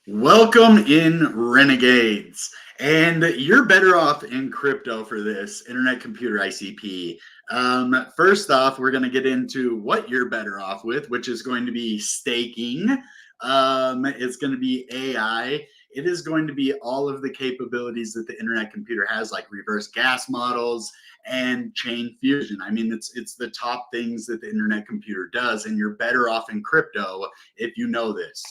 Welcome in, Renegades. And you're better off in crypto for this Internet Computer ICP. First off, we're going to get into what you're better off with, which is going to be staking. It's going to be AI. It is going to be all of the capabilities that the Internet Computer has, like reverse gas models and chain fusion. I mean, it's the top things that the Internet Computer does, and you're better off in crypto if you know this.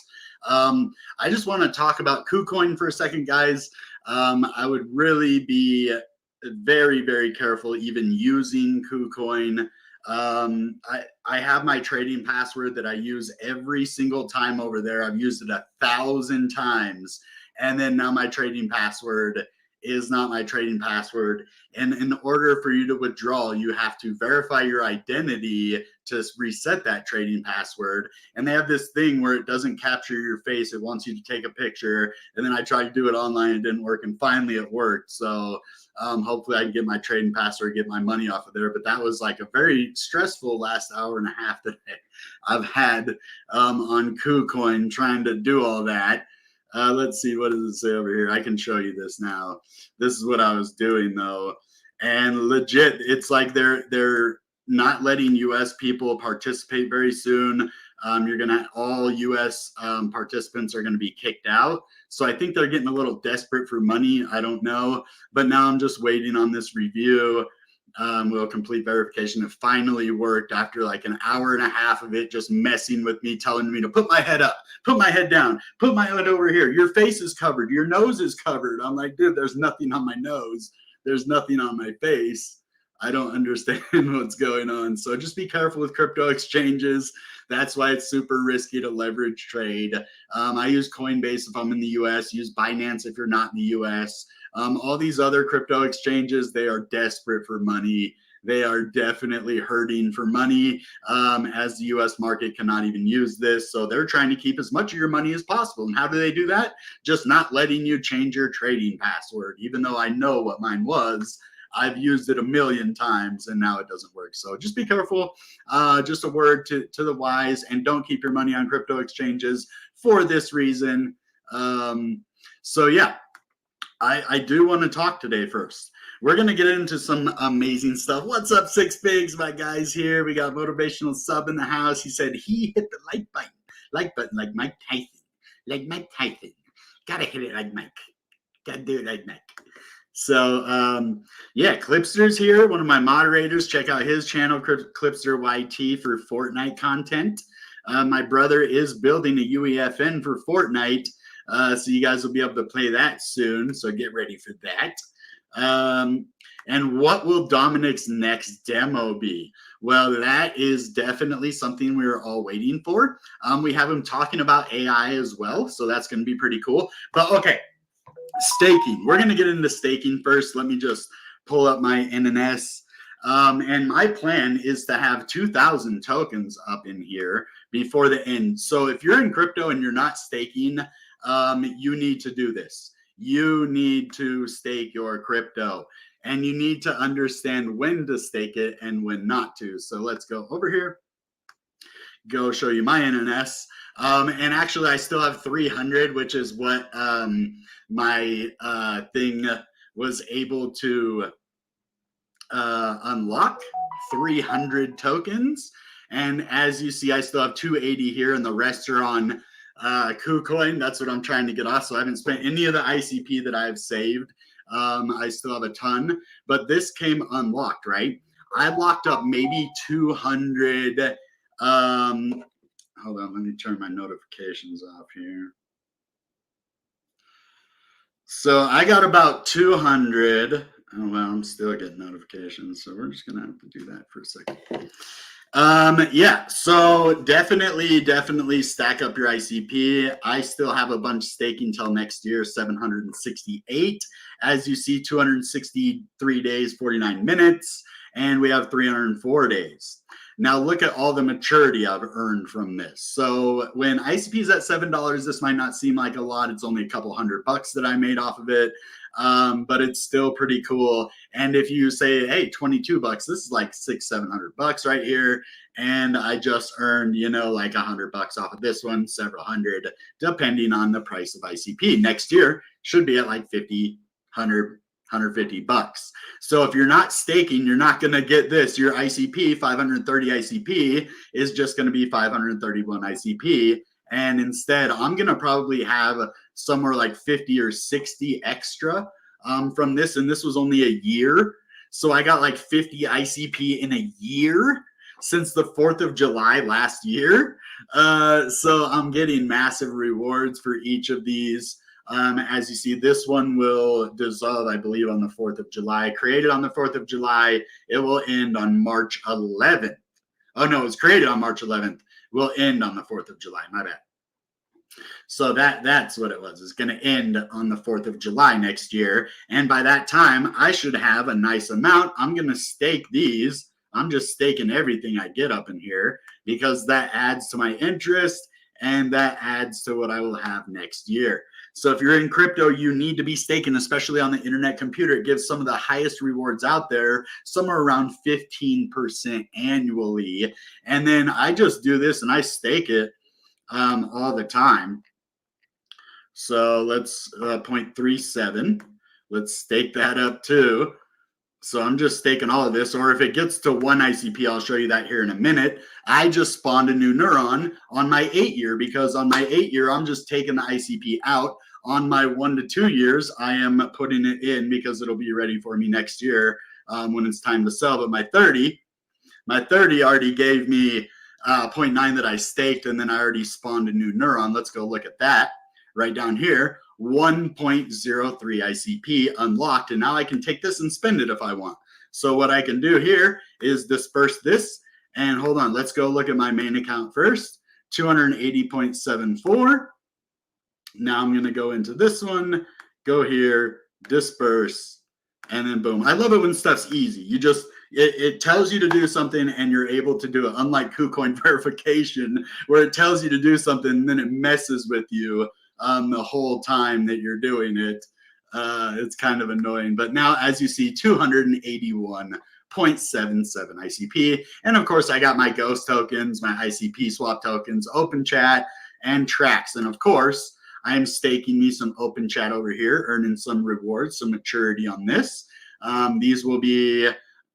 I just want to talk about KuCoin for a second, guys. I would really be very, very careful even using KuCoin. I have my trading password that I use every single time over there. I've used it 1,000 times. And then now my trading password is not my trading password. And in order for you to withdraw, you have to verify your identity to reset that trading password. And they have this thing where it doesn't capture your face. It wants you to take a picture. And then I tried to do it online. It didn't work. And finally it worked. So hopefully I can get my trading password, get my money off of there. But that was like a very stressful last hour and a half that I've had on KuCoin trying to do all that. Let's see, what does it say over here? I can show you this now. This is what I was doing though. And legit, it's like they're not letting US people participate very soon. You're gonna, all US participants are gonna be kicked out. So I think they're getting a little desperate for money. I don't know. But now I'm just waiting on this review. Will complete verification. It finally worked after like an hour and a half of it just messing with me, telling me to put my head up, put my head down, put my head over here. Your face is covered. Your nose is covered. I'm like, dude, there's nothing on my nose. There's nothing on my face. I don't understand what's going on. So just be careful with crypto exchanges. That's why it's super risky to leverage trade. I use Coinbase if I'm in the US, use Binance if you're not in the US. All these other crypto exchanges, they are desperate for money. They are definitely hurting for money as the US market cannot even use this. So they're trying to keep as much of your money as possible. And how do they do that? Just not letting you change your trading password, even though I know what mine was. I've used it 1,000,000 times and now it doesn't work. So just be careful. Just a word to the wise, and don't keep your money on crypto exchanges for this reason. So yeah, I do want to talk today first. We're going to get into some amazing stuff. What's up, Six Bigs? My guys here. We got Motivational Sub in the house. He said he hit the like button like Mike Tyson. Like Mike Tyson. Gotta hit it like Mike. Gotta do it like Mike. So yeah, Clipster's here, one of my moderators. Check out his channel, Clipster YT, for Fortnite content. My brother is building a UEFN for Fortnite, so you guys will be able to play that soon, so get ready for that. And what will Dominic's next demo be? Well, that is definitely something we were all waiting for. We have him talking about AI as well, so that's going to be pretty cool. But okay, staking. We're going to get into staking first. Let me just pull up my NNS. And my plan is to have 2,000 tokens up in here before the end. So if you're in crypto and you're not staking, you need to do this. You need to stake your crypto, and you need to understand when to stake it and when not to. So let's go over here, go show you my NNS. And actually I still have 300, which is what my thing was able to unlock, 300 tokens. And as you see, I still have 280 here, and the rest are on KuCoin. That's what I'm trying to get off. So I haven't spent any of the ICP that I've saved. I still have a ton, but this came unlocked, right? I locked up maybe 200. Hold on, let me turn my notifications off here. So I got about 200. Oh, well, I'm still getting notifications, so we're just gonna have to do that for a second. Yeah, so definitely stack up your ICP. I still have a bunch staking till next year, 768. As you see, 263 days, 49 minutes, and we have 304 days. Now look at all the maturity I've earned from this. So when ICP is at $7, this might not seem like a lot. It's only a couple $100 that I made off of it. But it's still pretty cool. And if you say, hey, $22, this is like $600-700 right here. And I just earned, you know, like $100 off of this one, several hundred, depending on the price of ICP. Next year should be at like 50, 100, $150. So if you're not staking, you're not going to get this. Your ICP, 530 ICP, is just going to be 531 ICP. And instead, I'm going to probably have somewhere like 50 or 60 extra from this. And this was only a year. So I got like 50 ICP in a year since the 4th of July last year. So I'm getting massive rewards for each of these. As you see, this one will dissolve, I believe, on the 4th of July. Created on the 4th of July. It will end on March 11th. Oh, no, it was created on March 11th. Will end on the 4th of July. My bad. So that's what it was. It's going to end on the 4th of July next year. And by that time, I should have a nice amount. I'm going to stake these. I'm just staking everything I get up in here because that adds to my interest and that adds to what I will have next year. So if you're in crypto, you need to be staking, especially on the internet computer. It gives some of the highest rewards out there, somewhere around 15% annually. And then I just do this and I stake it all the time. So let's 0.37. Let's stake that up too. So I'm just staking all of this, or if it gets to 1 ICP, I'll show you that here in a minute. I just spawned a new neuron on my 8-year because on my 8-year, I'm just taking the ICP out. On my 1 to 2 years, I am putting it in because it'll be ready for me next year when it's time to sell. But my 30 already gave me 0.9 that I staked, and then I already spawned a new neuron. Let's go look at that right down here. 1.03 ICP unlocked, and now I can take this and spend it if I want. So what I can do here is disperse this, and hold on, let's go look at my main account first. 280.74. Now I'm going to go into this one, go here, disperse, and then boom. I love it when stuff's easy. You just it tells you to do something and you're able to do it, unlike KuCoin verification where it tells you to do something and then it messes with you the whole time that you're doing it. It's kind of annoying. But now, as you see, 281.77 ICP. And of course, I got my Ghost tokens, my ICPSWAP tokens, Open Chat, and Tracks. And of course, I am staking me some Open Chat over here, earning some rewards, some maturity on this. These will be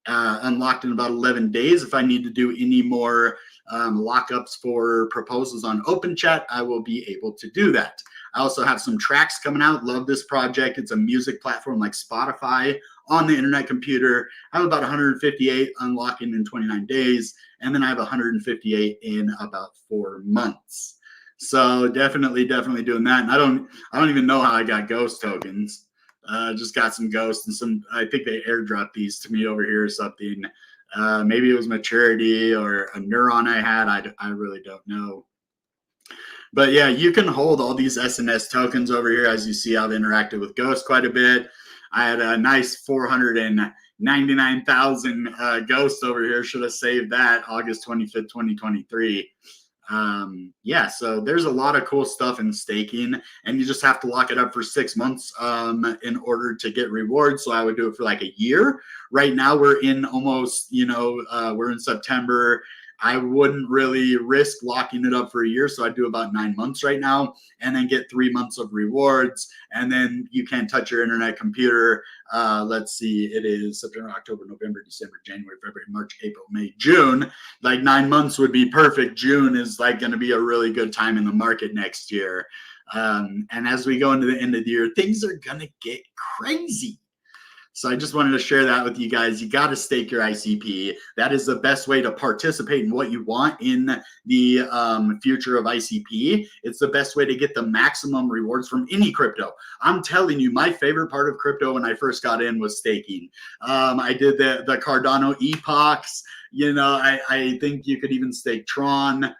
unlocked in about 11 days. If I need to do any more lockups for proposals on Open Chat, I will be able to do that. I also have some Tracks coming out. Love this project. It's a music platform like Spotify on the internet computer. I have about 158 unlocking in 29 days, and then I have 158 in about 4 months. So definitely doing that. And I don't even know how I got Ghost tokens. Just got some Ghosts and some, I think they airdropped these to me over here or something. Maybe it was maturity or a neuron I had. I really don't know. But yeah, you can hold all these SNS tokens over here. As you see, I've interacted with Ghost quite a bit. I had a nice 499,000 Ghosts over here. Should have saved that August 25th, 2023. Yeah, so there's a lot of cool stuff in staking, and you just have to lock it up for 6 months in order to get rewards. So I would do it for like a year. Right now we're in almost, we're in September. I wouldn't really risk locking it up for a year, so I do about 9 months right now, and then get 3 months of rewards, and then you can't touch your internet computer. Let's see, it is September, October, November, December, January, February, March, April, May, June. Like 9 months would be perfect. June is like going to be a really good time in the market next year. And as we go into the end of the year, things are going to get crazy. So I just wanted to share that with you guys. You got to stake your ICP. That is the best way to participate in what you want in the future of ICP. It's the best way to get the maximum rewards from any crypto. I'm telling you, my favorite part of crypto when I first got in was staking. I did the Cardano epochs. I think you could even stake Tron.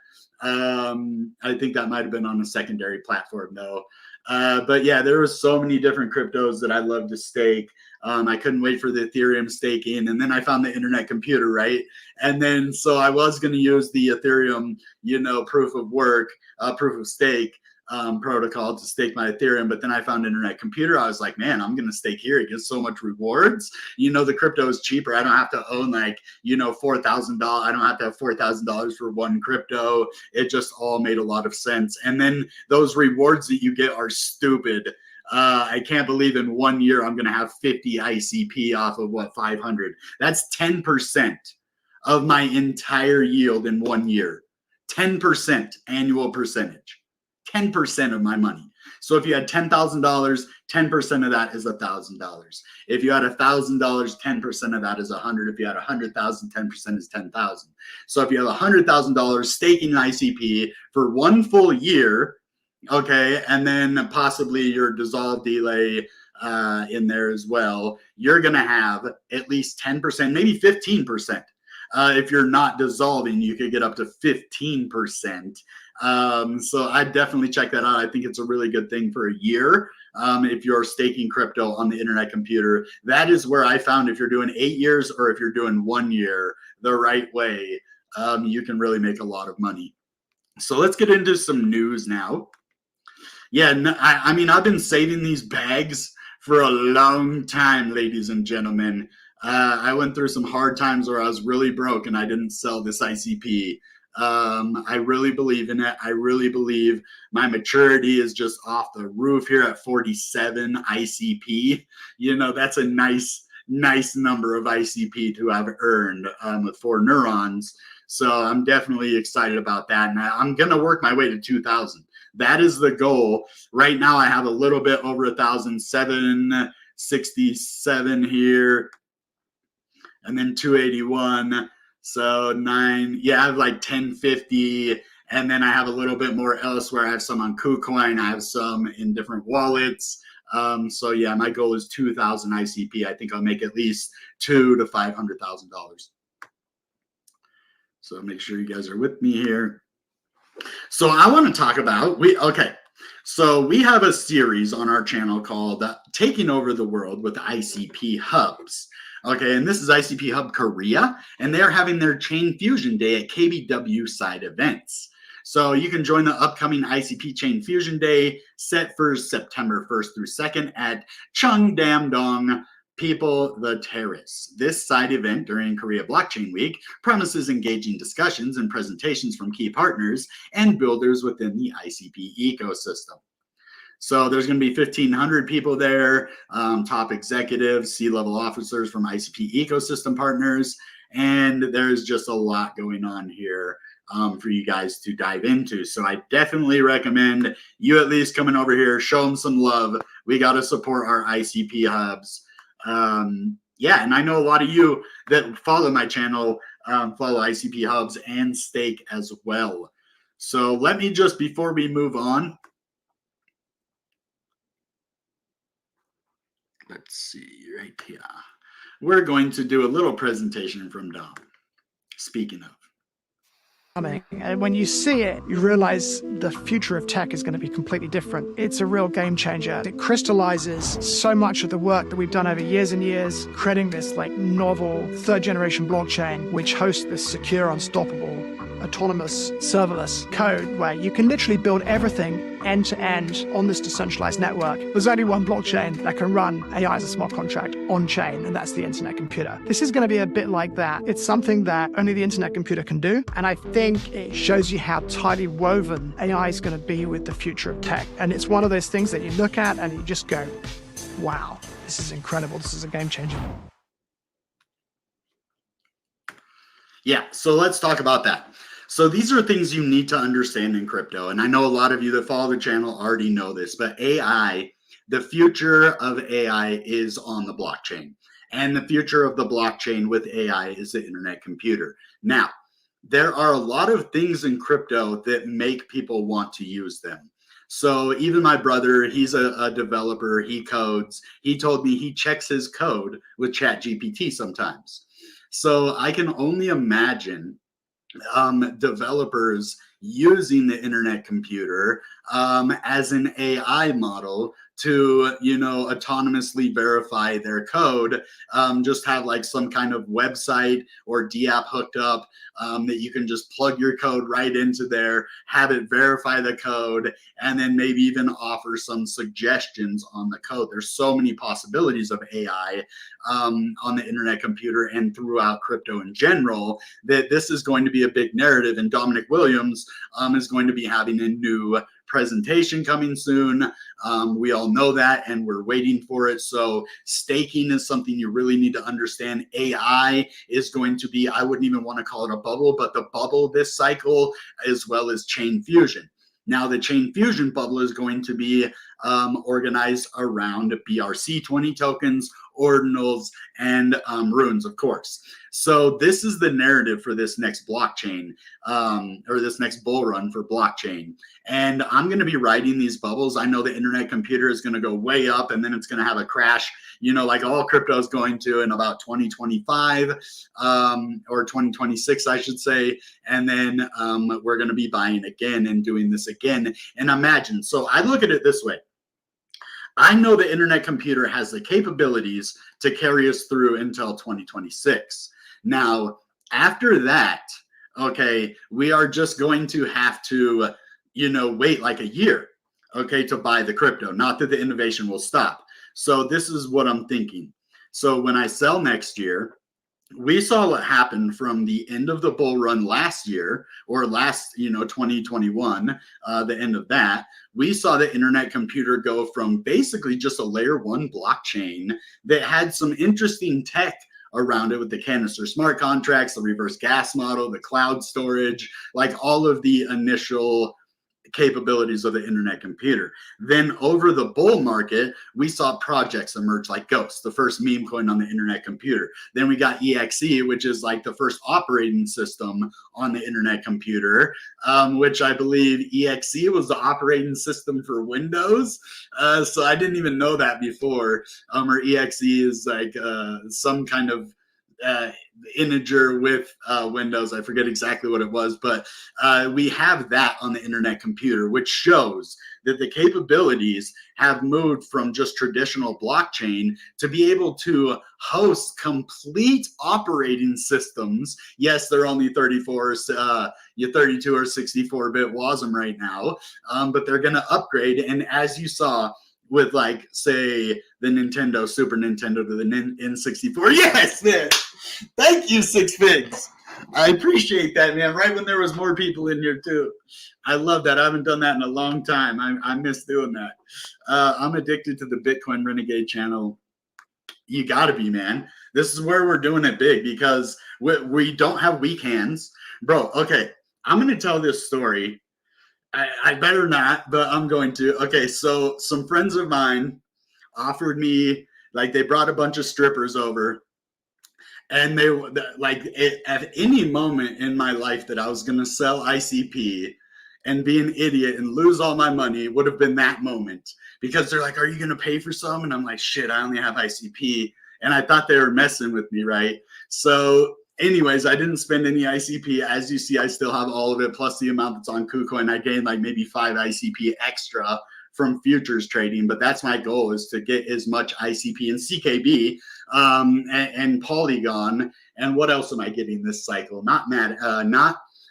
I think that might have been on a secondary platform though. But yeah, there was so many different cryptos that I love to stake. I couldn't wait for the Ethereum staking, and then I found the internet computer, right? And then so I was going to use the Ethereum, proof of work, proof of stake protocol to stake my Ethereum, but then I found internet computer. I was like, man, I'm going to stake here. It gives so much rewards. The crypto is cheaper. I don't have to own like, $4,000. I don't have to have $4,000 for one crypto. It just all made a lot of sense. And then those rewards that you get are stupid. I can't believe in 1 year I'm going to have 50 ICP off of 500. That's 10% of my entire yield in 1 year. 10% annual percentage. 10% of my money. So if you had $10,000, 10% of that is $1,000. If you had $1,000, 10% of that is 100. If you had 100,000, 10% is 10,000. So if you have $100,000 staking ICP for 1 full year, okay, and then possibly your dissolve delay in there as well, you're going to have at least 10%, maybe 15%. If you're not dissolving, you could get up to 15%. So I'd definitely check that out. I think it's a really good thing for a year. If you're staking crypto on the internet computer, that is where I found if you're doing 8 years or if you're doing 1 year the right way, you can really make a lot of money. So let's get into some news now. Yeah, I mean, I've been saving these bags for a long time, ladies and gentlemen. I went through some hard times where I was really broke and I didn't sell this ICP. I really believe in it. I really believe my maturity is just off the roof here at 47 ICP. That's a nice number of ICP to have earned with 4 neurons. So I'm definitely excited about that. And I'm going to work my way to 2,000. That is the goal. Right now I have a little bit over 1,000, 767 here. And then 281. So 9, yeah, I have like 1050, and then I have a little bit more elsewhere. I have some on KuCoin, I have some in different wallets. So yeah, my goal is 2,000 ICP. I think I'll make at least $200,000 to $500,000. So make sure you guys are with me here. So I want to talk about So we have a series on our channel called Taking Over the World with ICP Hubs. Okay, and this is ICP Hub Korea, and they're having their Chain Fusion Day at KBW side events. So you can join the upcoming ICP Chain Fusion Day set for September 1st through 2nd at Cheongdam-dong People the Terrace. This side event during Korea Blockchain Week promises engaging discussions and presentations from key partners and builders within the ICP ecosystem. So there's going to be 1,500 people there, top executives, C-level officers from ICP ecosystem partners, and there's just a lot going on here for you guys to dive into. So I definitely recommend you at least coming over here, show them some love. We got to support our ICP hubs. Yeah, and I know a lot of you that follow my channel follow ICP hubs and stake as well. So let me just, before we move on, let's see right here. We're going to do a little presentation from Dom. Speaking of. And when you see it, you realize the future of tech is going to be completely different. It's a real game changer. It crystallizes so much of the work that we've done over years and years, creating this like novel 3rd generation blockchain, which hosts this secure, unstoppable, autonomous, serverless code where you can literally build everything end to end on this decentralized network. There's only one blockchain that can run AI as a smart contract on chain, and that's the internet computer. This is going to be a bit like that. It's something that only the internet computer can do, and I think it shows you how tightly woven AI is going to be with the future of tech. And it's one of those things that you look at and you just go, wow, this is incredible. This is a game changer. Yeah, so let's talk about that. So these are things you need to understand in crypto. And I know a lot of you that follow the channel already know this, but AI, the future of AI is on the blockchain. And the future of the blockchain with AI is the internet computer. Now, there are a lot of things in crypto that make people want to use them. So even my brother, he's a developer, he codes. He told me he checks his code with ChatGPT sometimes. So I can only imagine developers using the internet computer as an AI model to, autonomously verify their code. Just have like some kind of website or DApp hooked up that you can just plug your code right into there, have it verify the code, and then maybe even offer some suggestions on the code. There's so many possibilities of AI on the internet computer and throughout crypto in general that this is going to be a big narrative. And Dominic Williams is going to be having a new presentation coming soon. We all know that, and we're waiting for it. So staking is something you really need to understand. AI is going to be, I wouldn't even want to call it a bubble, but the bubble this cycle, as well as chain fusion. Now, the chain fusion bubble is going to be organized around BRC20 tokens, ordinals, and runes, of course. So this is the narrative for this next blockchain, or this next bull run for blockchain. And I'm going to be riding these bubbles. I know the internet computer is going to go way up, and then it's going to have a crash, like all crypto is going to in about 2025 or 2026, I should say. And then we're going to be buying again and doing this again. And imagine, so I look at it this way. I know the internet computer has the capabilities to carry us through until 2026. Now, after that, okay, we are just going to have to, wait like a year, okay, to buy the crypto. Not that the innovation will stop. So this is what I'm thinking. So when I sell next year, we saw what happened from the end of the bull run last year, or last, 2021, the end of that. We saw the internet computer go from basically just a layer 1 blockchain that had some interesting tech around it with the canister smart contracts, the reverse gas model, the cloud storage, like all of the initial capabilities of the internet computer. Then over the bull market, we saw projects emerge like Ghost, the first meme coin on the internet computer. Then we got EXE, which is like the first operating system on the internet computer, which I believe EXE was the operating system for Windows. So I didn't even know that before. Or EXE is like some kind of integer with Windows. I forget exactly what it was, but we have that on the internet computer, which shows that the capabilities have moved from just traditional blockchain to be able to host complete operating systems. Yes, they're only 32 or 64-bit WASM right now, but they're going to upgrade. And as you saw, with like, say, the Nintendo, Super Nintendo to the N64. Yes, man. Thank you, Six Figs. I appreciate that, man. Right when there was more people in here, too. I love that. I haven't done that in a long time. I miss doing that. I'm addicted to the Bitcoin Renegade channel. You got to be, man. This is where we're doing it big because we don't have weak hands. Bro, okay. I'm going to tell this story. I better not, but I'm going to. Okay, so some friends of mine offered me, like, they brought a bunch of strippers over, and they, like, at any moment in my life that I was going to sell ICP and be an idiot and lose all my money would have been that moment, because they're like, are you going to pay for some? And I'm like, shit, I only have ICP. And I thought they were messing with me, right? So anyways, I didn't spend any ICP. As you see, I still have all of it, plus the amount that's on KuCoin. I gained like maybe 5 ICP extra from futures trading, but that's my goal, is to get as much ICP and CKB and Polygon. And what else am I getting this cycle? Not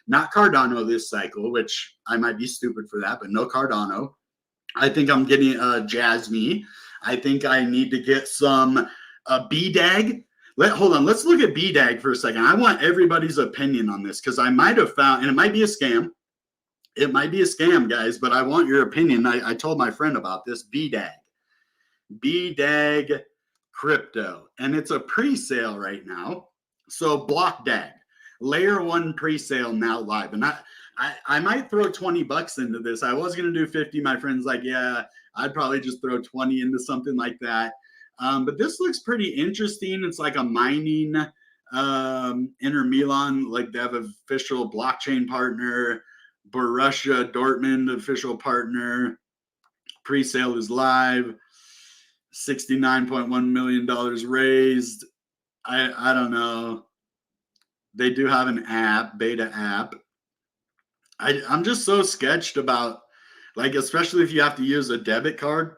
Cardano this cycle, which I might be stupid for that, but no Cardano. I think I'm getting Jasmy. I think I need to get some BDAG. Hold on, let's look at BDAG for a second. I want everybody's opinion on this, because I might have found, and it might be a scam. It might be a scam, guys, but I want your opinion. I told my friend about this, BDAG. BDAG crypto. And it's a pre-sale right now. So BlockDAG, layer 1 pre-sale now live. And I might throw $20 into this. I was going to do 50. My friend's like, yeah, I'd probably just throw 20 into something like that. But this looks pretty interesting. It's like a mining Inter Milan, like they have an official blockchain partner. Borussia Dortmund official partner. Pre-sale is live. $69.1 million raised. I don't know. They do have an app, beta app. I'm just so sketched about, like, especially if you have to use a debit card.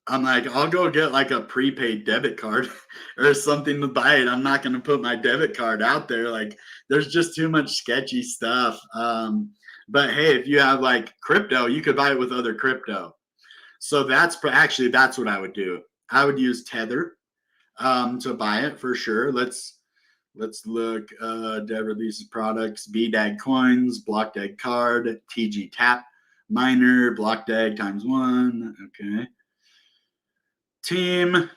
I'm like, I'll go get like a prepaid debit card or something to buy it. I'm not going to put my debit card out there. Like, there's just too much sketchy stuff. But hey, if you have like crypto, you could buy it with other crypto. So actually that's what I would do. I would use Tether to buy it for sure. Let's look. Dev releases products: BDAG coins, BlockDAG card, TG tap miner, BlockDAG ×1. Okay. Team. Let's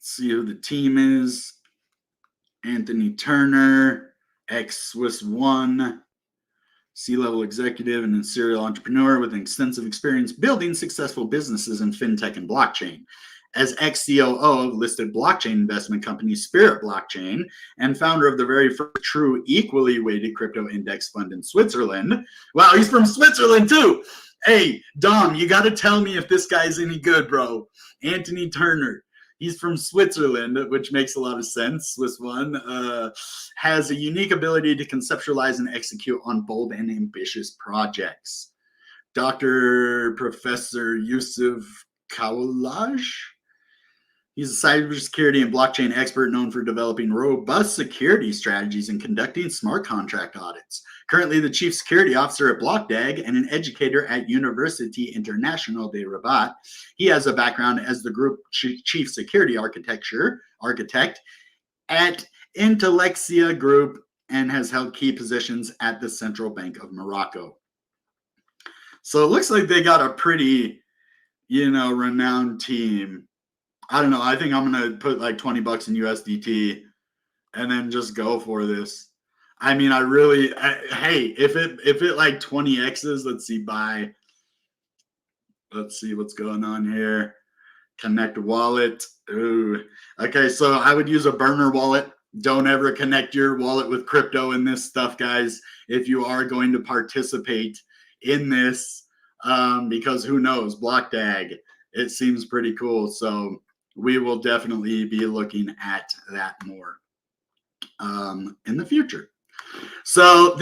see who the team is. Anthony Turner, ex-Swiss One, C-level executive and a serial entrepreneur with extensive experience building successful businesses in fintech and blockchain. As ex-COO of listed blockchain investment company Spirit Blockchain and founder of the very first true equally weighted crypto index fund in Switzerland. Wow, he's from Switzerland too. Hey, Dom, you got to tell me if this guy's any good, bro. Anthony Turner. He's from Switzerland, which makes a lot of sense. Swiss One has a unique ability to conceptualize and execute on bold and ambitious projects. Dr. Professor Yusuf Kawlaj. He's a cybersecurity and blockchain expert known for developing robust security strategies and conducting smart contract audits. Currently the chief security officer at BlockDAG and an educator at University International de Rabat. He has a background as the group chief security architect at Intelexia Group and has held key positions at the Central Bank of Morocco. So it looks like they got a pretty, renowned team. I don't know. I think I'm going to put like $20 in USDT and then just go for this. I mean, hey, if it like 20x's, let's see, buy. Let's see what's going on here. Connect wallet. Ooh. Okay, so I would use a burner wallet. Don't ever connect your wallet with crypto in this stuff, guys, if you are going to participate in this, because who knows, BlockDAG, it seems pretty cool. So we will definitely be looking at that more in the future. So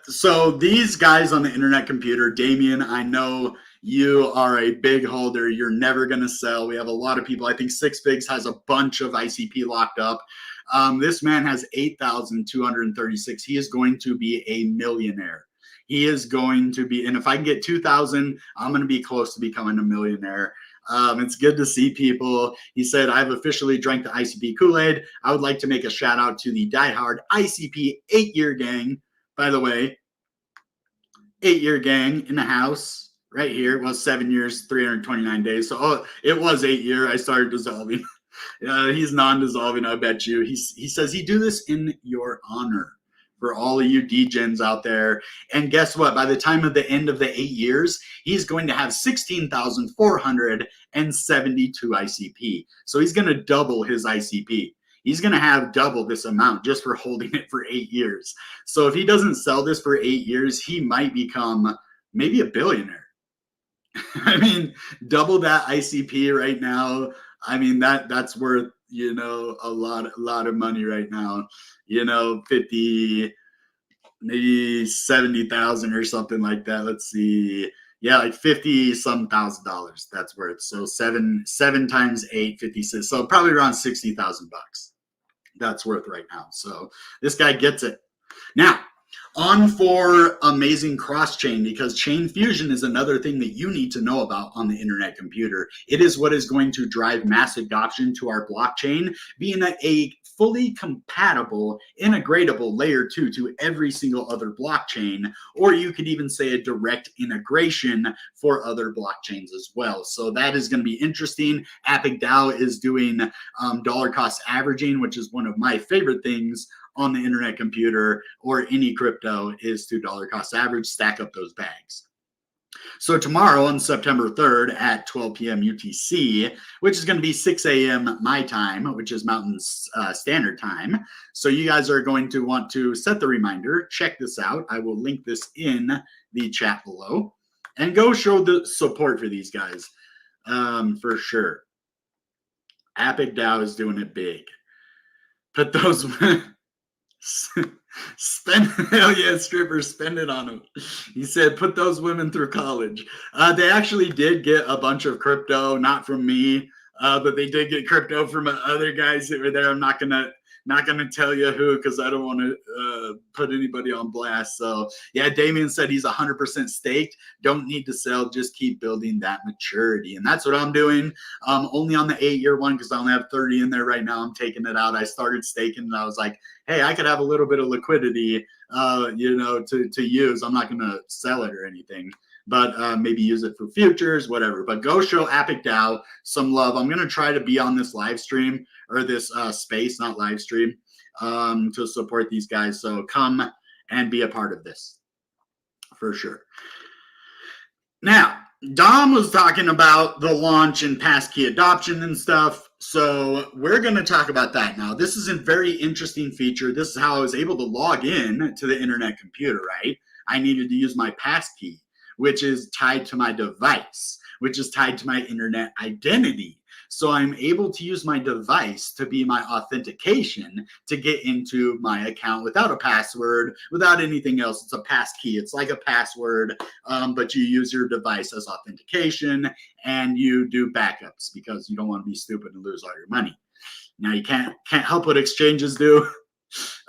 so these guys on the internet computer, Damien, I know you are a big holder. You're never going to sell. We have a lot of people. I think Six Figs has a bunch of ICP locked up. This man has 8,236. He is going to be a millionaire. He is going to be, and if I can get 2,000, I'm going to be close to becoming a millionaire. It's good to see people. He said, I've officially drank the ICP Kool-Aid. I would like to make a shout out to the diehard ICP 8-year gang. By the way, 8-year gang in the house right here. Well, 7 years, 329 days. So it was 8 year. I started dissolving. He's non-dissolving, I bet you. He says he do this in your honor for all of you degens out there. And guess what? By the time of the end of the 8 years, he's going to have 16,472 ICP. So he's going to double his ICP. He's going to have double this amount just for holding it for 8 years. So if he doesn't sell this for 8 years, he might become maybe a billionaire. I mean, double that ICP right now. I mean, that's worth, a lot of money right now, 50, maybe 70,000 or something like that. Let's see. Yeah, like 50 some $1,000 that's worth. So seven times 8, 56. So probably around 60,000 bucks that's worth right now. So this guy gets it. Now, on for amazing cross-chain, because chain fusion is another thing that you need to know about on the internet computer. It is what is going to drive mass adoption to our blockchain, being a fully compatible, integratable layer 2 to every single other blockchain, or you could even say a direct integration for other blockchains as well. So that is going to be interesting. Epic DAO is doing dollar cost averaging, which is one of my favorite things on the internet computer or any crypto, is to dollar cost average, stack up those bags. So tomorrow on September 3rd at 12 p.m. UTC, which is going to be 6 a.m. my time, which is Mountain Standard Time. So you guys are going to want to set the reminder, check this out. I will link this in the chat below, and go show the support for these guys for sure. Epic DAO is doing it big. Put those Spend, hell yeah, strippers, spend it on them. He said, put those women through college. They actually did get a bunch of crypto, not from me, but they did get crypto from other guys that were there. I'm not gonna tell you who, because I don't want to put anybody on blast. So yeah, Damien said he's 100% staked. Don't need to sell, just keep building that maturity, and that's what I'm doing. Only on the 8-year one, because I only have 30 in there right now. I'm taking it out. I started staking, and I was like, hey, I could have a little bit of liquidity, to use. I'm not gonna sell it or anything, but maybe use it for futures, whatever. But go show Epic DAO some love. I'm gonna try to be on this live stream, or this space, not live stream, to support these guys. So come and be a part of this for sure. Now, Dom was talking about the launch and passkey adoption and stuff. So we're going to talk about that now. This is a very interesting feature. This is how I was able to log in to the internet computer, right? I needed to use my passkey, which is tied to my device, which is tied to my internet identity. So I'm able to use my device to be my authentication to get into my account without a password, without anything else. It's a passkey. It's like a password, but you use your device as authentication, and you do backups because you don't want to be stupid and lose all your money. Now, you can't help what exchanges do.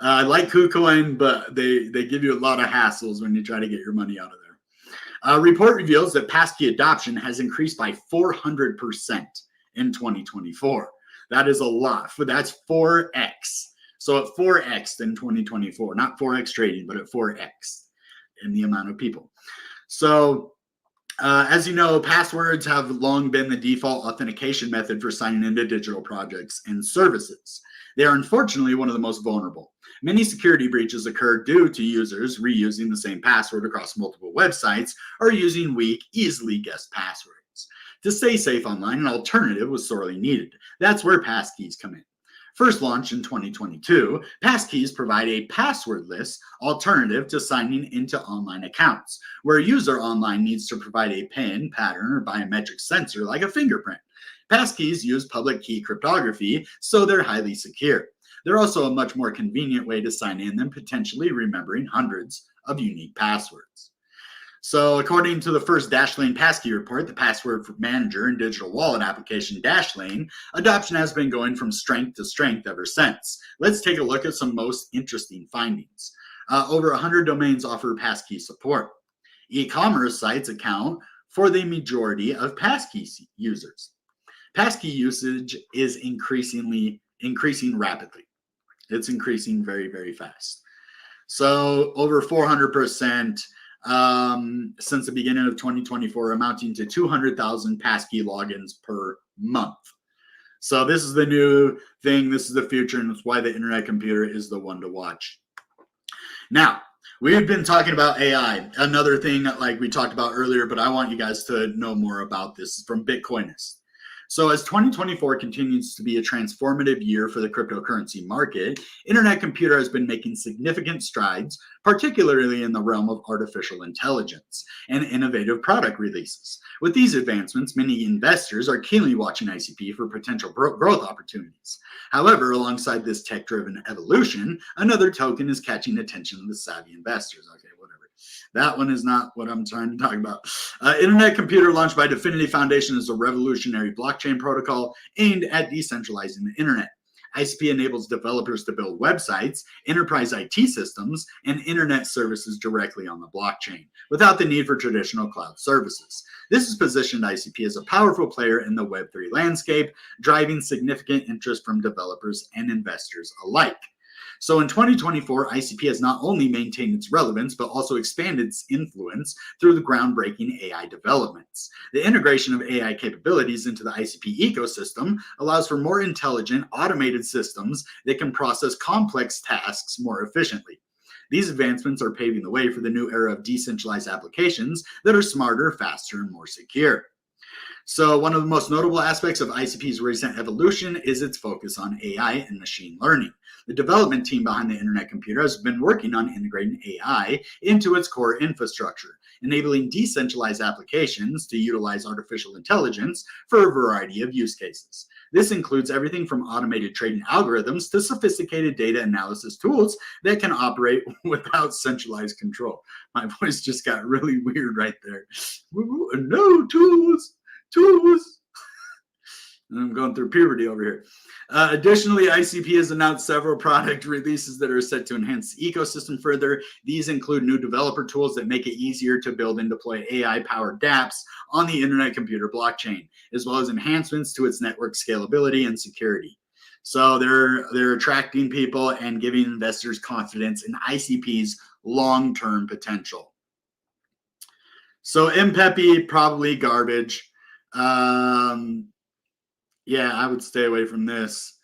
I like KuCoin, but they give you a lot of hassles when you try to get your money out of there. Report reveals that passkey adoption has increased by 400% in 2024. That is a lot. That's 4x. So at 4x in 2024, not 4x trading, but at 4x in the amount of people. So as you know, passwords have long been the default authentication method for signing into digital projects and services. They are unfortunately one of the most vulnerable. Many security breaches occur due to users reusing the same password across multiple websites or using weak, easily guessed passwords. To stay safe online, an alternative was sorely needed. That's where passkeys come in. First launched in 2022, passkeys provide a passwordless alternative to signing into online accounts, where a user online needs to provide a PIN, pattern, or biometric sensor like a fingerprint. Passkeys use public key cryptography, so they're highly secure. They're also a much more convenient way to sign in than potentially remembering hundreds of unique passwords. So according to the first Dashlane Passkey report, the password manager and digital wallet application Dashlane, adoption has been going from strength to strength ever since. Let's take a look at some most interesting findings. Over 100 domains offer passkey support. E-commerce sites account for the majority of passkey users. Passkey usage is increasing rapidly. It's increasing very, very fast. So over 400%. Since the beginning of 2024, amounting to 200,000 passkey logins per month. So this is the new thing. This is the future, and it's why the internet computer is the one to watch. Now, we've been talking about AI. Another thing like we talked about earlier, but I want you guys to know more about this from Bitcoinist. So as 2024 continues to be a transformative year for the cryptocurrency market, Internet Computer has been making significant strides, particularly in the realm of artificial intelligence and innovative product releases. With these advancements, many investors are keenly watching ICP for potential growth opportunities. However, alongside this tech-driven evolution, another token is catching attention of the savvy investors. Okay, whatever. That one is not what I'm trying to talk about. Internet Computer, launched by Definity Foundation, is a revolutionary blockchain protocol aimed at decentralizing the internet. ICP enables developers to build websites, enterprise IT systems, and internet services directly on the blockchain, without the need for traditional cloud services. This has positioned ICP as a powerful player in the Web3 landscape, driving significant interest from developers and investors alike. So in 2024, ICP has not only maintained its relevance, but also expanded its influence through the groundbreaking AI developments. The integration of AI capabilities into the ICP ecosystem allows for more intelligent, automated systems that can process complex tasks more efficiently. These advancements are paving the way for the new era of decentralized applications that are smarter, faster, and more secure. So one of the most notable aspects of ICP's recent evolution is its focus on AI and machine learning. The development team behind the Internet Computer has been working on integrating AI into its core infrastructure, enabling decentralized applications to utilize artificial intelligence for a variety of use cases. This includes everything from automated trading algorithms to sophisticated data analysis tools that can operate without centralized control. My voice just got really weird right there. No, tools. I'm going through puberty over here. Additionally, ICP has announced several product releases that are set to enhance the ecosystem further. These include new developer tools that make it easier to build and deploy AI-powered dApps on the Internet Computer blockchain, as well as enhancements to its network scalability and security. So they're attracting people and giving investors confidence in ICP's long-term potential. So MPEPI, probably garbage. Yeah, I would stay away from this.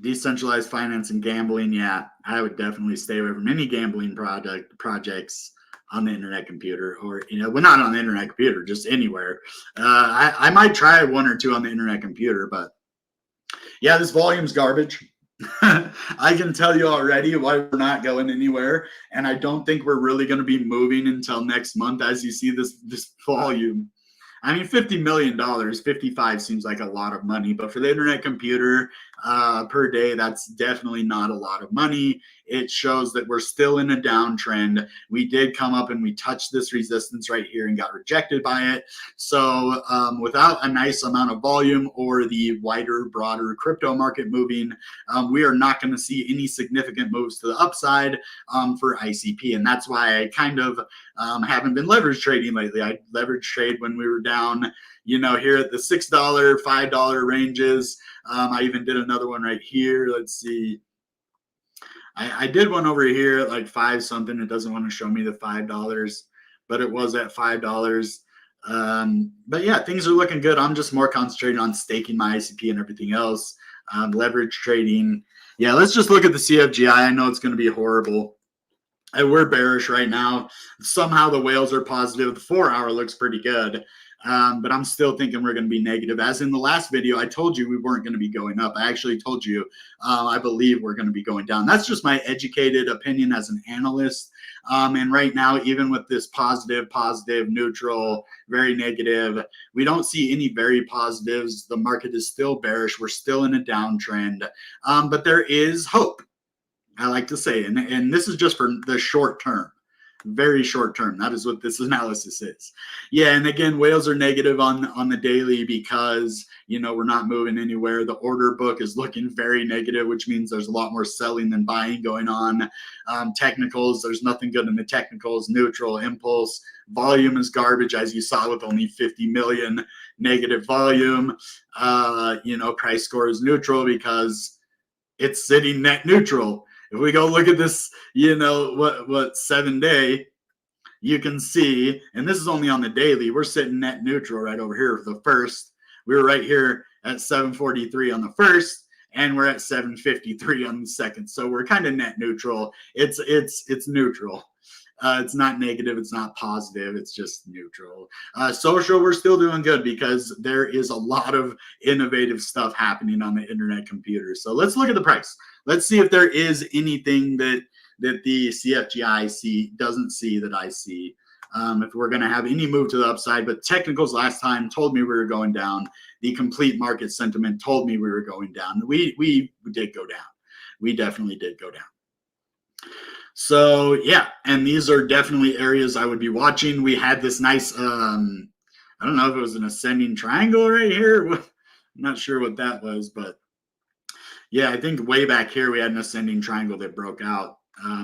Decentralized finance and gambling, yeah, I would definitely stay away from any gambling projects on the Internet Computer, or, well, not on the Internet Computer, just anywhere. I might try one or two on the Internet Computer, but yeah, this volume's garbage. I can tell you already why we're not going anywhere, and I don't think we're really going to be moving until next month. As you see this volume, I mean, $50 million, 55 seems like a lot of money, but for the Internet Computer per day, that's definitely not a lot of money. It shows that we're still in a downtrend. We did come up and we touched this resistance right here and got rejected by it. So without a nice amount of volume or the wider, broader crypto market moving, we are not going to see any significant moves to the upside for ICP. And that's why I kind of haven't been leverage trading lately. I leverage trade when we were down, here at the $6, $5 ranges. I even did another one right here. Let's see. I did one over here at like 5 something. It doesn't want to show me the $5, but it was at $5. But yeah, things are looking good. I'm just more concentrated on staking my ICP and everything else. Leverage trading. Yeah, let's just look at the CFGI. I know it's going to be horrible. We're bearish right now. Somehow the whales are positive. The 4-hour looks pretty good. But I'm still thinking we're going to be negative. As in the last video, I told you we weren't going to be going up. I actually told you I believe we're going to be going down. That's just my educated opinion as an analyst. And right now, even with this positive, neutral, very negative, we don't see any very positives. The market is still bearish. We're still in a downtrend. But there is hope, I like to say. And this is just for the short term. Very short term. That is what this analysis is. Yeah, and again, whales are negative on the daily because we're not moving anywhere. The order book is looking very negative, which means there's a lot more selling than buying going on. Technicals, there's nothing good in the technicals. Neutral, impulse, volume is garbage, as you saw with only 50 million negative volume. Price score is neutral because it's sitting net neutral. If we go look at this, what 7-day, you can see, and this is only on the daily, we're sitting net neutral right over here for the first. We were right here at 743 on the first, and we're at 753 on the second. So we're kind of net neutral. It's neutral. It's not negative. It's not positive. It's just neutral. Social, we're still doing good because there is a lot of innovative stuff happening on the Internet Computer. So let's look at the price. Let's see if there is anything that the CFGI doesn't see that I see. If we're going to have any move to the upside, but technicals last time told me we were going down. The complete market sentiment told me we were going down. We did go down. We definitely did go down. So yeah, and these are definitely areas I would be watching. We had this nice, I don't know if it was an ascending triangle right here. I'm not sure what that was, but yeah, I think way back here we had an ascending triangle that broke out,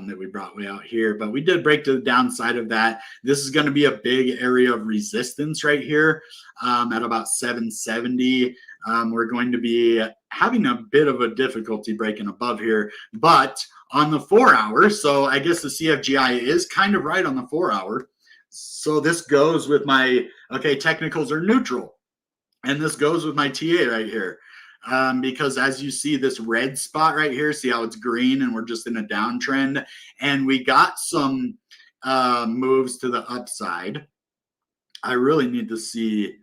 that we brought way out here, but we did break to the downside of that. This is going to be a big area of resistance right here at about 770. We're going to be having a bit of a difficulty breaking above here, but on the 4-hour, so I guess the CFGI is kind of right on the 4-hour. So this goes with my, technicals are neutral. And this goes with my TA right here. Because as you see this red spot right here, see how it's green and we're just in a downtrend. And we got some moves to the upside. I really need to see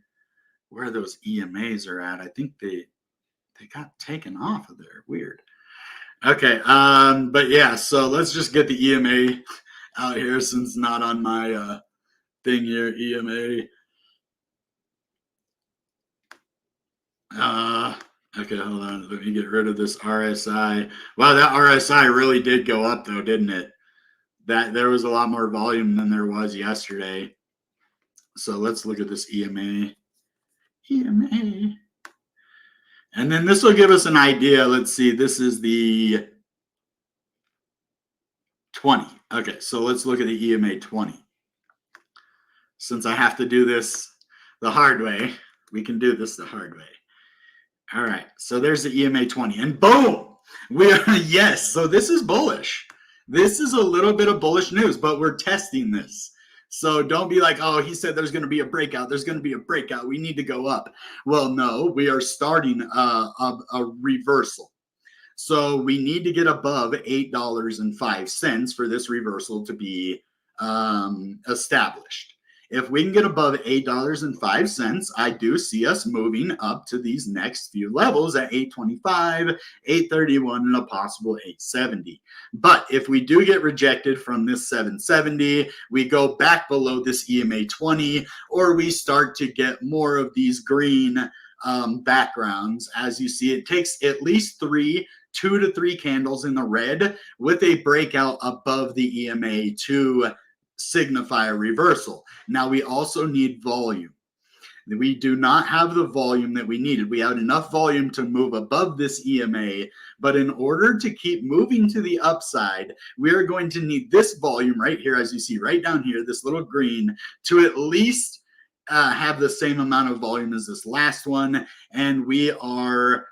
where those EMAs are at. I think they got taken off of there. Weird. Okay. But yeah, so let's just get the EMA out here since it's not on my thing here. EMA. Okay, hold on. Let me get rid of this RSI. Wow, that RSI really did go up though, didn't it? That there was a lot more volume than there was yesterday. So let's look at this EMA. EMA. And then this will give us an idea. Let's see. This is the 20. Okay, so let's look at the EMA 20. Since I have to do this the hard way, we can do this the hard way. All right, so there's the EMA 20, and boom, we are, yes, so this is bullish. This is a little bit of bullish news, but we're testing this. So don't be like, oh, he said there's going to be a breakout. There's going to be a breakout. We need to go up. Well, no, we are starting a reversal. So we need to get above $8.05 for this reversal to be established. If we can get above $8.05, I do see us moving up to these next few levels at $8.25, $8.31, and a possible $8.70. But if we do get rejected from this $7.70, we go back below this EMA 20, or we start to get more of these green backgrounds. As you see, it takes at least 2 to 3 candles in the red with a breakout above the EMA to signify a reversal. Now we also need volume. We do not have the volume that we needed. We had enough volume to move above this EMA, but in order to keep moving to the upside, we are going to need this volume right here, as you see right down here, this little green, to at least have the same amount of volume as this last one. And we are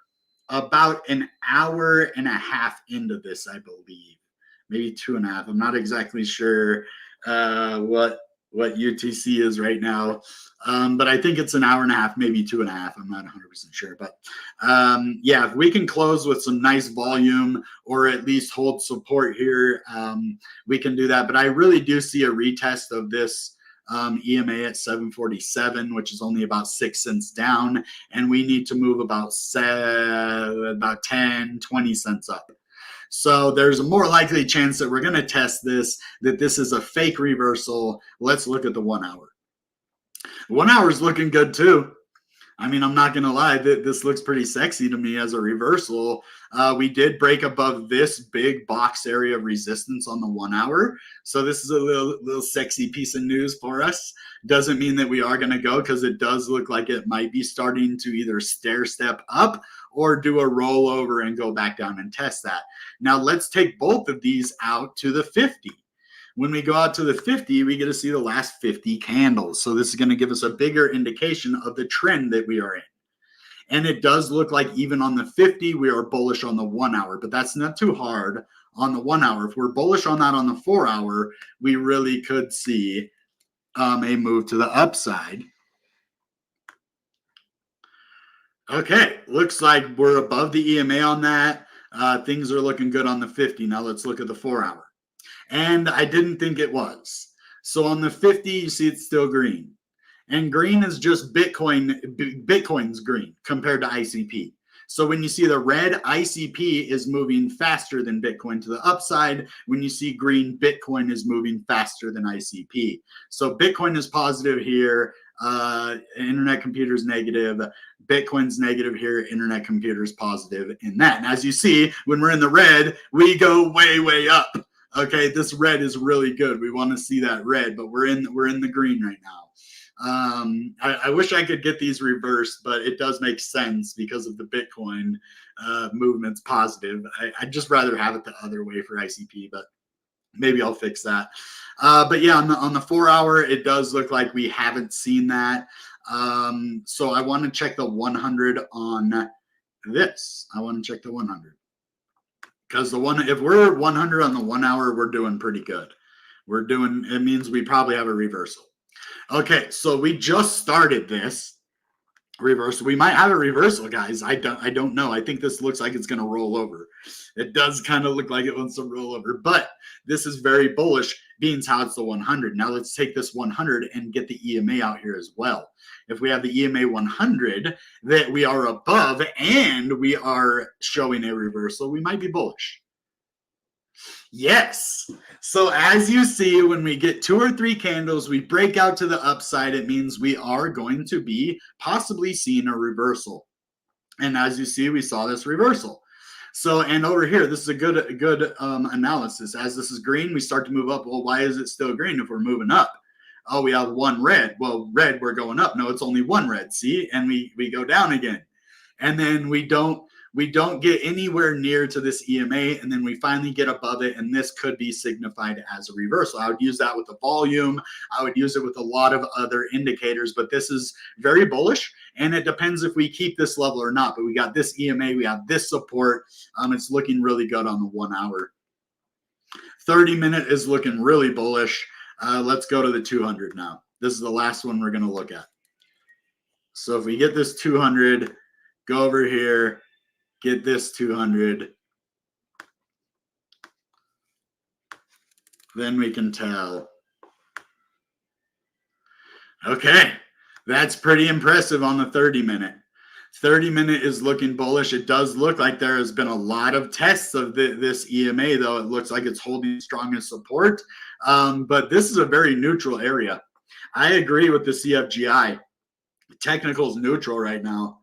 about an hour and a half into this, I believe, maybe 2.5. I'm not exactly sure what UTC is right now, but I think it's an hour and a half, maybe 2.5. I'm not 100% sure, but yeah, if we can close with some nice volume or at least hold support here, we can do that. But I really do see a retest of this EMA at 747, which is only about 6 cents down, and we need to move about 10, 20 cents up. So there's a more likely chance that we're going to test this, that this is a fake reversal. Let's look at the 1 hour. 1 hour is looking good too. I mean, I'm not going to lie, this looks pretty sexy to me as a reversal. We did break above this big box area of resistance on the 1 hour. So this is a little sexy piece of news for us. Doesn't mean that we are going to go, because it does look like it might be starting to either stair step up or do a rollover and go back down and test that. Now let's take both of these out to the 50. When we go out to the 50, we get to see the last 50 candles. So this is going to give us a bigger indication of the trend that we are in. And it does look like even on the 50, we are bullish on the 1 hour, but that's not too hard on the 1 hour. If we're bullish on that on the 4 hour, we really could see a move to the upside. Okay, looks like we're above the EMA on that. Things are looking good on the 50. Now let's look at the 4 hour. And I didn't think it was. So on the 50, you see it's still green. And green is just Bitcoin. Bitcoin's green compared to ICP. So when you see the red, ICP is moving faster than Bitcoin to the upside. When you see green, Bitcoin is moving faster than ICP. So Bitcoin is positive here. Internet computer's negative. Bitcoin's negative here. Internet computer's positive in that. And as you see, when we're in the red, we go way, way up. Okay, this red is really good. We want to see that red, but we're in the green right now. I wish I could get these reversed, but it does make sense because of the Bitcoin movement's positive. I'd just rather have it the other way for ICP, but maybe I'll fix that. But yeah, on the 4 hour, it does look like we haven't seen that. So I want to check the 100 on this. I want to check the 100. Because if we're 100 on the 1 hour, we're doing pretty good. It means we probably have a reversal. Okay, so we just started this reversal. We might have a reversal, guys. I don't know. I think this looks like it's going to roll over. It does kind of look like it wants to roll over, but this is very bullish, being how it's the 100. Now let's take this 100 and get the EMA out here as well. If we have the EMA 100 that we are above and we are showing a reversal, we might be bullish. Yes. So as you see, when we get 2 or 3 candles, we break out to the upside. It means we are going to be possibly seeing a reversal. And as you see, we saw this reversal. So, and over here, this is a good analysis. As this is green, we start to move up. Well, why is it still green if we're moving up? Oh, we have one red. Well, red, we're going up. No, it's only one red. See, and we go down again, and then we don't get anywhere near to this EMA, and then we finally get above it, and this could be signified as a reversal. I would use that with the volume. I would use it with a lot of other indicators, but this is very bullish, and it depends if we keep this level or not. But we got this EMA, we have this support. It's looking really good on the 1 hour. 30-minute is looking really bullish. Let's go to the 200 now. This is the last one we're going to look at. So if we get this 200, go over here, get this 200, then we can tell. Okay, that's pretty impressive on the 30-minute. 30-minute is looking bullish. It does look like there has been a lot of tests of this EMA, though. It looks like it's holding strong as support. But this is a very neutral area. I agree with the CFGI. Technical is neutral right now.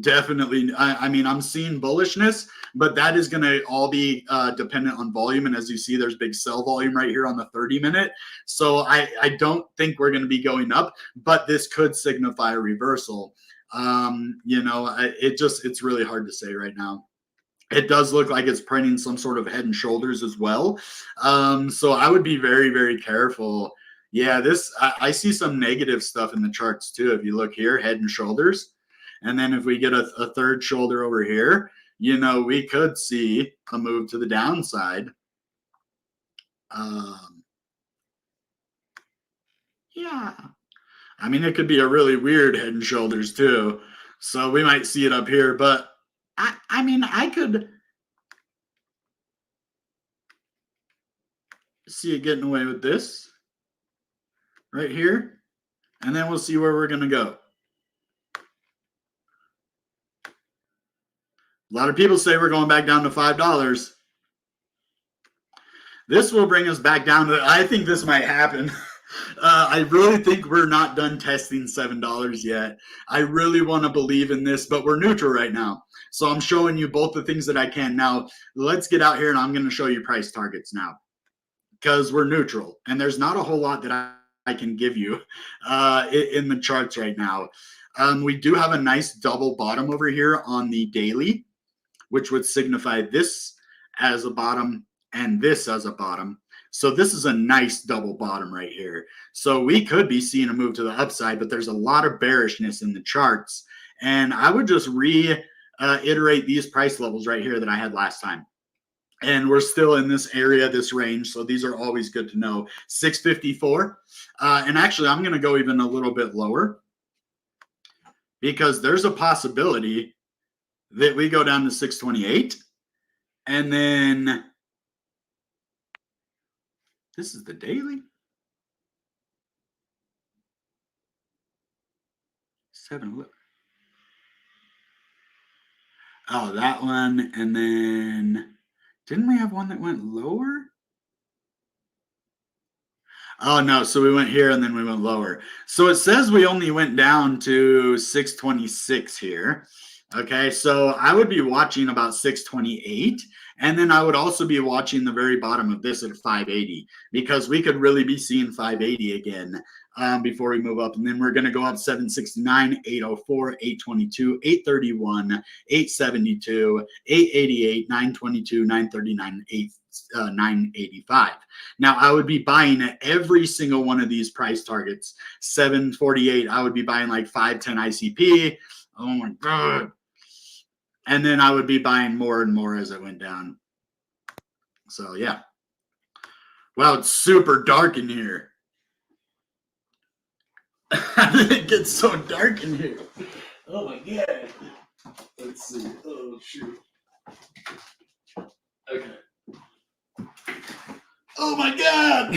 Definitely. I mean, I'm seeing bullishness, but that is going to all be dependent on volume. And as you see, there's big sell volume right here on the 30-minute. So I don't think we're going to be going up, but this could signify a reversal. It's really hard to say right now. It does look like it's printing some sort of head and shoulders as well. So I would be very, very careful. Yeah, I see some negative stuff in the charts too. If you look here, head and shoulders. And then if we get a third shoulder over here, we could see a move to the downside. Yeah. I mean, it could be a really weird head and shoulders too. So we might see it up here, but I mean, I could see it getting away with this right here. And then we'll see where we're going to go. A lot of people say we're going back down to $5. This will bring us back down to, I think this might happen. I really think we're not done testing $7 yet. I really want to believe in this, but we're neutral right now. So I'm showing you both the things that I can. Now, let's get out here and I'm going to show you price targets now because we're neutral. And there's not a whole lot that I can give you in the charts right now. We do have a nice double bottom over here on the daily, which would signify this as a bottom and this as a bottom. So this is a nice double bottom right here. So we could be seeing a move to the upside, but there's a lot of bearishness in the charts. And I would just reiterate these price levels right here that I had last time. And we're still in this area, this range. So these are always good to know. 654. And actually, I'm going to go even a little bit lower because there's a possibility that we go down to 628. And then this is the daily. 7-11. Oh, that one. And then didn't we have one that went lower? Oh, no. So we went here and then we went lower. So it says we only went down to 626 here. Okay, so I would be watching about 628, and then I would also be watching the very bottom of this at 580 because we could really be seeing 580 again before we move up. And then we're going to go up 769, 804, 822, 831, 872, 888, 922, 939, 985. Now I would be buying at every single one of these price targets. 748, I would be buying like 510 ICP. Oh my God. And then I would be buying more and more as it went down. So, yeah. Wow, it's super dark in here. How did it get so dark in here? Oh, my God. Let's see. Oh, shoot. Okay. Oh, my God.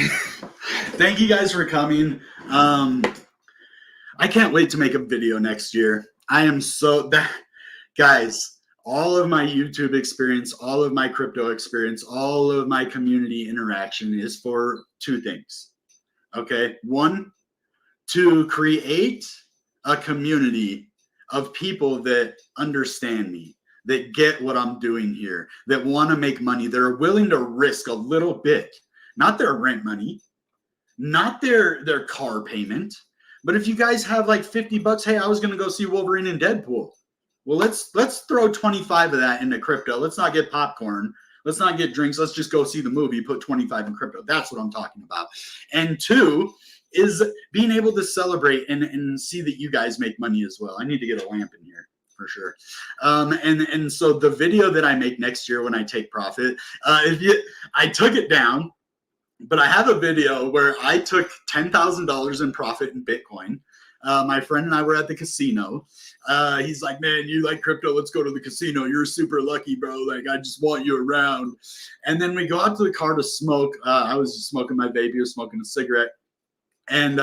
Thank you guys for coming. I can't wait to make a video next year. I am so... Guys... all of my YouTube experience, all of my crypto experience, all of my community interaction is for two things. Okay. One, to create a community of people that understand me, that get what I'm doing here, that want to make money, that are willing to risk a little bit, not their rent money, not their car payment. But if you guys have like $50, hey, I was going to go see Wolverine and Deadpool. Well, let's throw 25 of that into crypto. Let's not get popcorn. Let's not get drinks. Let's just go see the movie, put 25 in crypto. That's what I'm talking about. And two is being able to celebrate and see that you guys make money as well. I need to get a lamp in here for sure. And so the video that I make next year when I take profit, I took it down, but I have a video where I took $10,000 in profit in Bitcoin. My friend and I were at the casino. He's like, man, you like crypto? Let's go to the casino. You're super lucky, bro. Like, I just want you around. And then we go out to the car to smoke. I was just smoking my vape. He was smoking a cigarette. And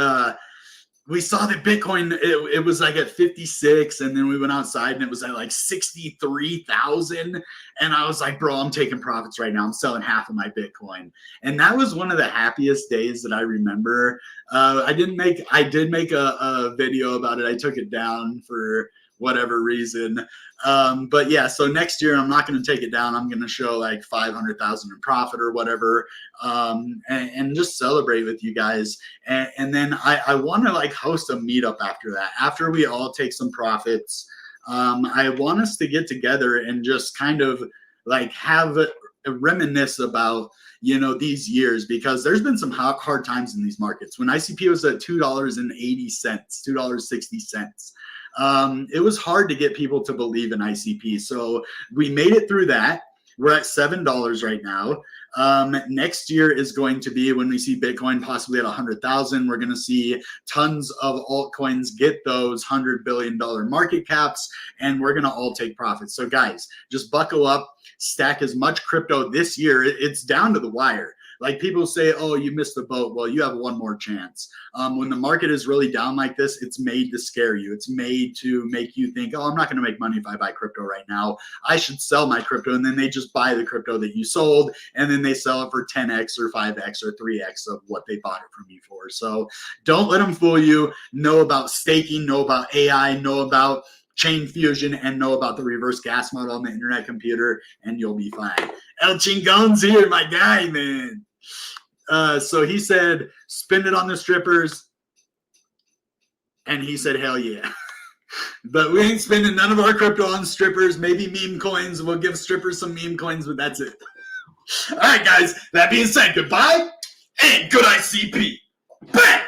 we saw that Bitcoin, it was like at 56. And then we went outside and it was at like 63,000. And I was like, bro, I'm taking profits right now. I'm selling half of my Bitcoin. And that was one of the happiest days that I remember. I did make a video about it. I took it down for whatever reason. But yeah, so next year I'm not going to take it down. I'm going to show like 500,000 in profit or whatever, and just celebrate with you guys. And then I want to like host a meetup after that. After we all take some profits, I want us to get together and just kind of like have a reminisce about, you know, these years, because there's been some hard times in these markets. When ICP was at $2.80, $2.60. It was hard to get people to believe in ICP. So we made it through that. We're at $7 right now. Next year is going to be when we see Bitcoin possibly at 100,000. We're going to see tons of altcoins get those $100 billion market caps, and we're going to all take profits. So guys, just buckle up, stack as much crypto this year. It's down to the wire. Like people say, oh, you missed the boat. Well, you have one more chance. When the market is really down like this, it's made to scare you. It's made to make you think, oh, I'm not going to make money if I buy crypto right now. I should sell my crypto. And then they just buy the crypto that you sold, and then they sell it for 10x or 5x or 3x of what they bought it from you for. So don't let them fool you. Know about staking, know about AI, know about chain fusion, and know about the reverse gas model on the internet computer, and you'll be fine. El Chingon's here, my guy, man. So he said, spend it on the strippers. And he said, hell yeah. But we ain't spending none of our crypto on strippers. Maybe meme coins. We'll give strippers some meme coins, but that's it. All right, guys. That being said, goodbye and good ICP. Bang!